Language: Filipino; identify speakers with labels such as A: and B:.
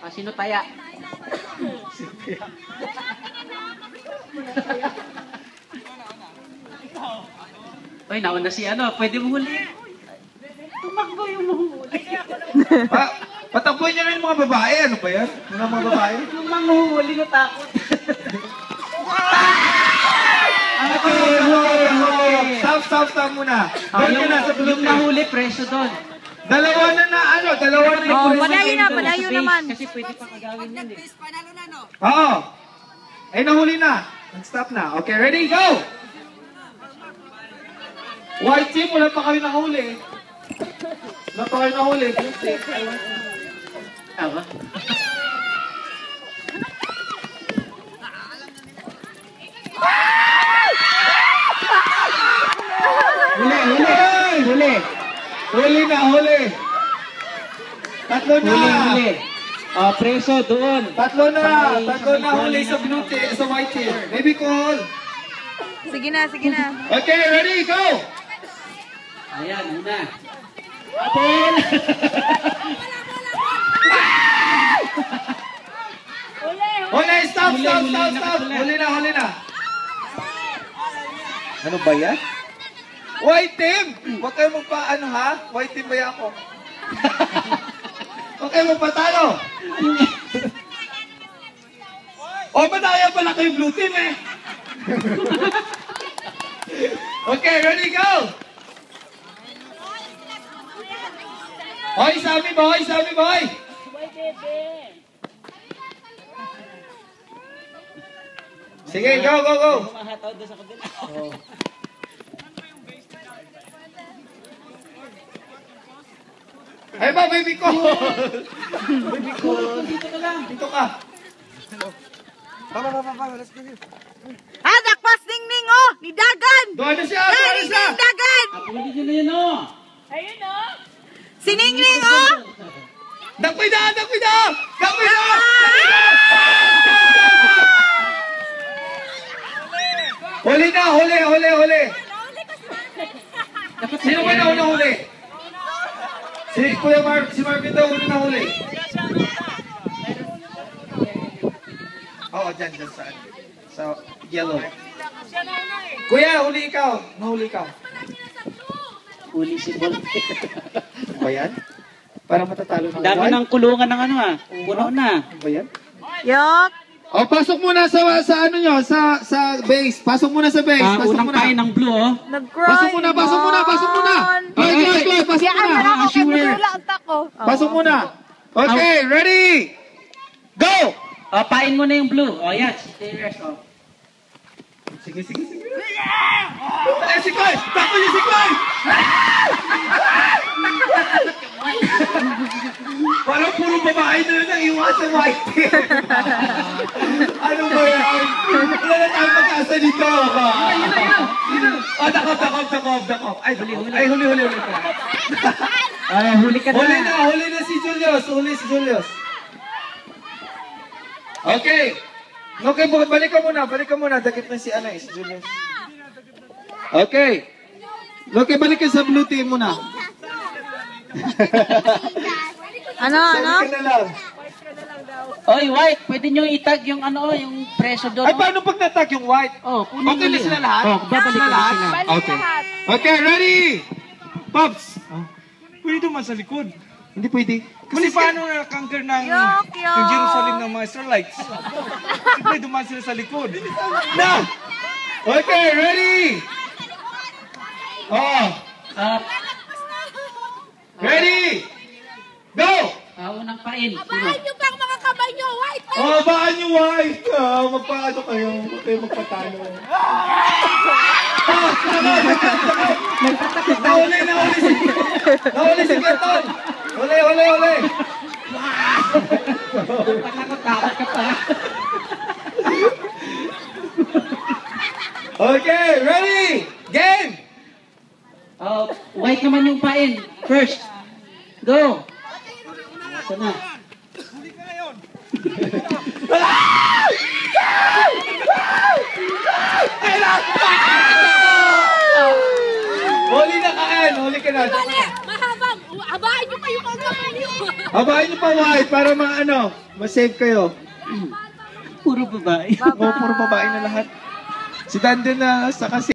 A: Sino taya? Uy, nauna si ano. Pwede mo huli. Tumakbo yung mahuli.
B: Patakbuhin niyo rin yung mga babae. Ano ba yan? Mga babae?
A: Yung manguhuli na takot.
B: Stop muna.
A: Yung nahuli, preso doon.
B: Dalawa na ano? Dalawa na yung
C: Oh, malayo naman.
A: Kasi pwede pa kagawin yun eh.
B: Oo. Ay, nahuli na. Stop na. Okay, ready? Go! White team, wala pa kayo nahuli. Wala pa kayo nahuli.
A: Tama.
B: Huli na. Tatlo na.
A: Huli. Preso doon.
B: Tatlo na huli sa blue team, sa white team. Baby call.
C: Sige na.
B: Okay, ready? Go!
A: Ayan, una. Apel!
B: Huli, stop. Huli na. Ano ba yan? White team! Huwag kayo magpa-ano ha? White team ba yan ako? Huwag kayo magpatalo! Madaya pala kayo blue team eh! Okay, ready, go! Hoy, sabi boy! Sige, go!
A: Mahataw doon sa kabila.
B: Ay ba, baby ko!
A: Dito ka lang.
B: Dito ka!
C: Dakpas ningning oh! Ni Dagan!
B: Doon na siya!
C: Ningning Dagan!
A: Pwede nyo na yun o.
C: Si Ningning oh!
B: Dakpay na! Huli na! Sino ba na huli? Si Marvin daw na huli. Oo, dyan saan? Sa yellow. Kuya, huli ikaw. Nahuli ikaw.
A: Huli si Bolt.
B: Ba yan? Para matatalo ng
A: Dami ng kulungan ng ano ah. Puno na.
B: Ba yan?
C: Yok!
B: Pasok muna sa ano nyo, sa base. Pasok muna sa base. Pasok
A: Unang
B: muna.
A: kain ng blue oh.
C: Nag-cry
B: Pasok muna. Pasok muna. Pasok muna. Pasok muna. Okay, ready? Go!
A: Pain mo na yung blue. Yan. Stairs oh.
B: Sige. Si Koy! Tako niyo si Koy! Parang puro babae na lang iwas sa white team. Ano ba yan? Wala na tayong pag-asa dito. Dakop. Ay, huli.
A: Huli ka na.
B: Huli na si Julius. Okay. Okay, balik ka muna. Dakip na si si Julius. Okay. Okay, balik ka sa blue team muna.
C: Ano?
B: Balik ka na lang.
A: Oy, white, pwede nyo itag yung ano, yung preso doon.
B: Ay, paano pag natag yung white?
A: Punin
B: Okay na sila lahat?
A: babalik na sila.
B: Okay. Okay, ready? Pops!
D: Pwede duman sa likod.
B: Hindi pwede.
D: Kasi paano nakangker ng
C: Yok!
D: yung Jerusalem ng mga Israelites? Siyempre duman sila sa likod.
B: Na! Okay, ready? Ready? Go!
A: Unang pain.
C: Abahan nyo pang mga kamay nyo! White!
B: Baan yung white? Magpaano kayo? Huwag kayo magpatalo. Nahuli si Gaton! Huli!
A: Takot ka pa.
B: Okay, ready? Game!
A: White naman yung pain. First. Go. Sana.
D: Huli ka ngayon.
B: Huli na ka, Huli ka na.
C: Mahabang! Abahan nyo kayo mga kamay nyo!
B: Habain niyo pa white para ma-save kayo.
A: Puro babae.
B: O, puro babae na lahat. Si Danden na sa kasi.